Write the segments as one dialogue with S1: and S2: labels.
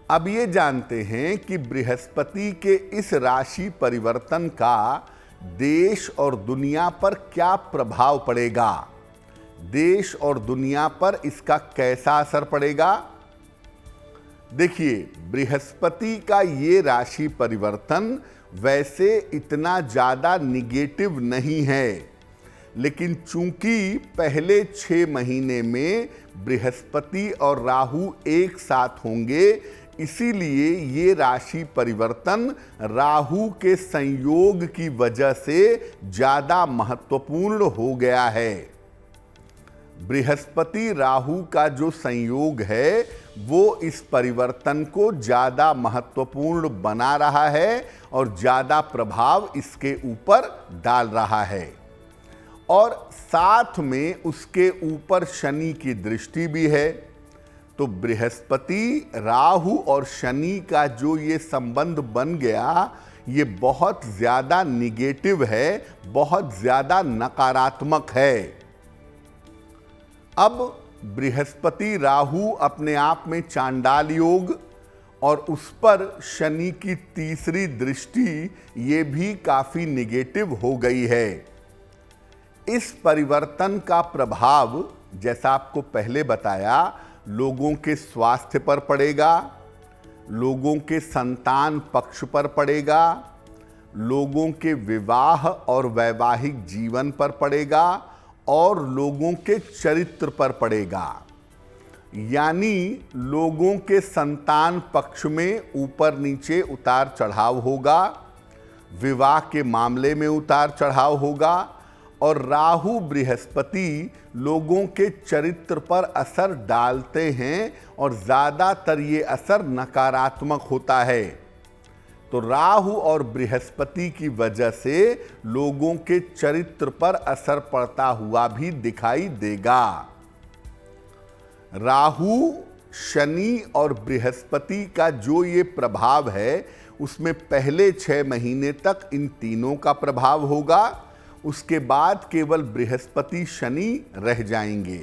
S1: अब ये जानते हैं कि बृहस्पति के इस राशि परिवर्तन का देश और दुनिया पर क्या प्रभाव पड़ेगा, देश और दुनिया पर इसका कैसा असर पड़ेगा। देखिए, बृहस्पति का ये राशि परिवर्तन वैसे इतना ज़्यादा निगेटिव नहीं है, लेकिन चूंकि पहले 6 महीने में बृहस्पति और राहु एक साथ होंगे, इसीलिए ये राशि परिवर्तन राहु के संयोग की वजह से ज़्यादा महत्वपूर्ण हो गया है। बृहस्पति राहु का जो संयोग है वो इस परिवर्तन को ज़्यादा महत्वपूर्ण बना रहा है और ज़्यादा प्रभाव इसके ऊपर डाल रहा है, और साथ में उसके ऊपर शनि की दृष्टि भी है। तो बृहस्पति राहु और शनि का जो ये संबंध बन गया, ये बहुत ज़्यादा निगेटिव है, बहुत ज़्यादा नकारात्मक है। अब बृहस्पति राहु अपने आप में चांडाल योग और उस पर शनि की तीसरी दृष्टि, ये भी काफ़ी निगेटिव हो गई है। इस परिवर्तन का प्रभाव, जैसा आपको पहले बताया, लोगों के स्वास्थ्य पर पड़ेगा, लोगों के संतान पक्ष पर पड़ेगा, लोगों के विवाह और वैवाहिक जीवन पर पड़ेगा और लोगों के चरित्र पर पड़ेगा। यानी लोगों के संतान पक्ष में ऊपर नीचे उतार चढ़ाव होगा, विवाह के मामले में उतार चढ़ाव होगा, और राहु बृहस्पति लोगों के चरित्र पर असर डालते हैं और ज़्यादातर ये असर नकारात्मक होता है। तो राहु और बृहस्पति की वजह से लोगों के चरित्र पर असर पड़ता हुआ भी दिखाई देगा। राहु, शनि और बृहस्पति का जो ये प्रभाव है, उसमें पहले 6 महीने तक इन तीनों का प्रभाव होगा, उसके बाद केवल बृहस्पति शनि रह जाएंगे।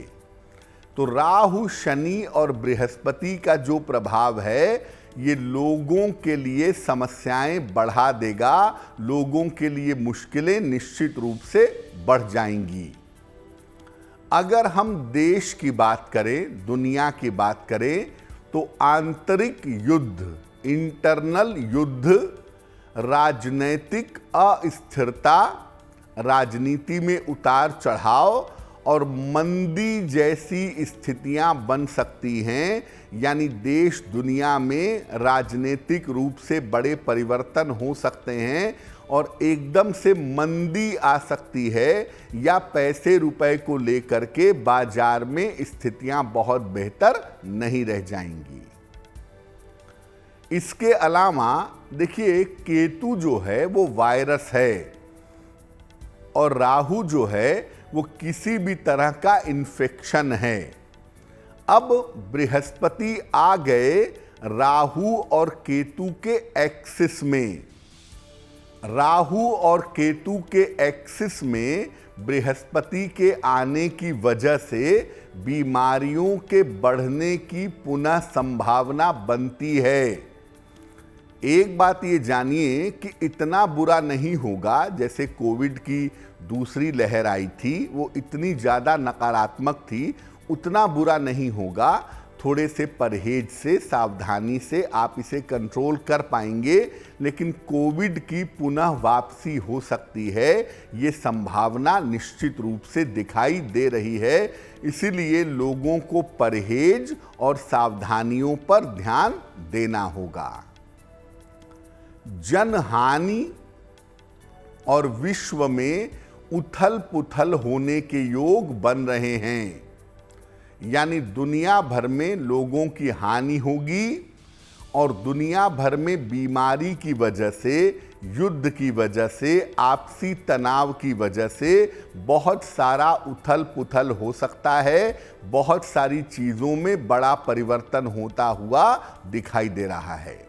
S1: तो राहु, शनि और बृहस्पति का जो प्रभाव है, ये लोगों के लिए समस्याएं बढ़ा देगा, लोगों के लिए मुश्किलें निश्चित रूप से बढ़ जाएंगी। अगर हम देश की बात करें, दुनिया की बात करें, तो आंतरिक युद्ध, इंटरनल युद्ध, राजनैतिक अस्थिरता, राजनीति में उतार चढ़ाव और मंदी जैसी स्थितियां बन सकती हैं। यानी देश दुनिया में राजनीतिक रूप से बड़े परिवर्तन हो सकते हैं और एकदम से मंदी आ सकती है, या पैसे रुपए को लेकर के बाजार में स्थितियां बहुत बेहतर नहीं रह जाएंगी। इसके अलावा देखिए, केतु जो है वो वायरस है और राहु जो है वो किसी भी तरह का इन्फेक्शन है। अब बृहस्पति आ गए राहु और केतु के एक्सिस में। राहु और केतु के एक्सिस में बृहस्पति के आने की वजह से बीमारियों के बढ़ने की पुनः संभावना बनती है। एक बात ये जानिए कि इतना बुरा नहीं होगा जैसे कोविड की दूसरी लहर आई थी, वो इतनी ज़्यादा नकारात्मक थी, उतना बुरा नहीं होगा। थोड़े से परहेज से, सावधानी से आप इसे कंट्रोल कर पाएंगे, लेकिन कोविड की पुनः वापसी हो सकती है, ये संभावना निश्चित रूप से दिखाई दे रही है। इसीलिए लोगों को परहेज और सावधानियों पर ध्यान देना होगा। जनहानि और विश्व में उथल पुथल होने के योग बन रहे हैं। यानी दुनिया भर में लोगों की हानि होगी और दुनिया भर में बीमारी की वजह से, युद्ध की वजह से, आपसी तनाव की वजह से बहुत सारा उथल पुथल हो सकता है। बहुत सारी चीज़ों में बड़ा परिवर्तन होता हुआ दिखाई दे रहा है।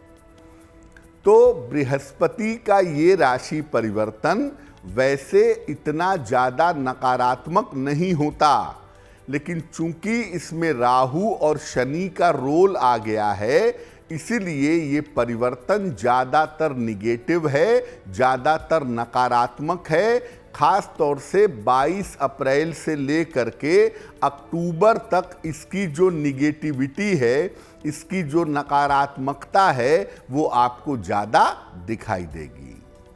S1: तो बृहस्पति का ये राशि परिवर्तन वैसे इतना ज़्यादा नकारात्मक नहीं होता, लेकिन चूंकि इसमें राहु और शनि का रोल आ गया है, इसीलिए ये परिवर्तन ज़्यादातर निगेटिव है, ज़्यादातर नकारात्मक है। खास तौर से 22 अप्रैल से लेकर के अक्टूबर तक इसकी जो निगेटिविटी है, इसकी जो नकारात्मकता है, वो आपको ज़्यादा दिखाई देगी।